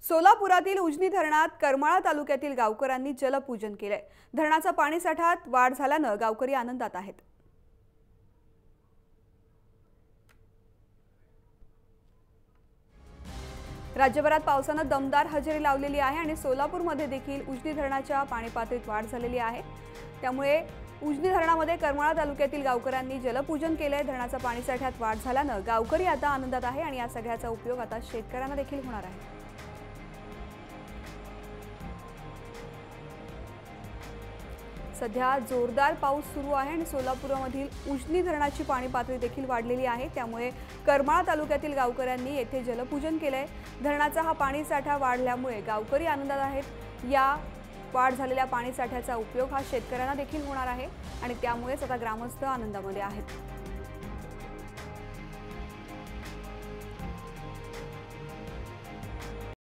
सोलापुरातील उजनी धरणात करमाळा तालुक्यातील गावकऱ्यांनी जलपूजन केले। धरणाचा पाणी साठ्यात वाढ झाल्याने गावकरी आनंदात आहेत। राज्यभरात पावसाने दमदार हजेरी लावलेली आहे आणि सोलापूरमध्ये देखील उजनी धरणाच्या पाणी पातळीत वाढ झालेली आहे। त्यामुळे उजनी धरणामध्ये करमाळा तालुक्यातील गावकऱ्यांनी जलपूजन केले। धरणाचा पाणी साठ्यात वाढ झाल्याने गावकरी आता आनंदात आहे आणि या सगळ्याचा उपयोग आता शेतकऱ्यांना देखील होणार आहे। सध्या जोरदार पाऊस सुरू आहे आणि सोलापूरमधील उजनी धरणाची पाणी पातळी देखील वाढलेली आहे। त्यामुळे करमाळा तालुक्यातील गावकऱ्यांनी येथे जलपूजन केले। धरणाचा हा पाणी साठा वाढल्यामुळे गावकरी आनंदात आहेत। या वाढ झालेल्या पाणी साठ्याचा उपयोग हा शेतकऱ्यांना देखील होणार आहे आणि त्यामुळेच आता ग्रामस्थ आनंदामध्ये आहेत।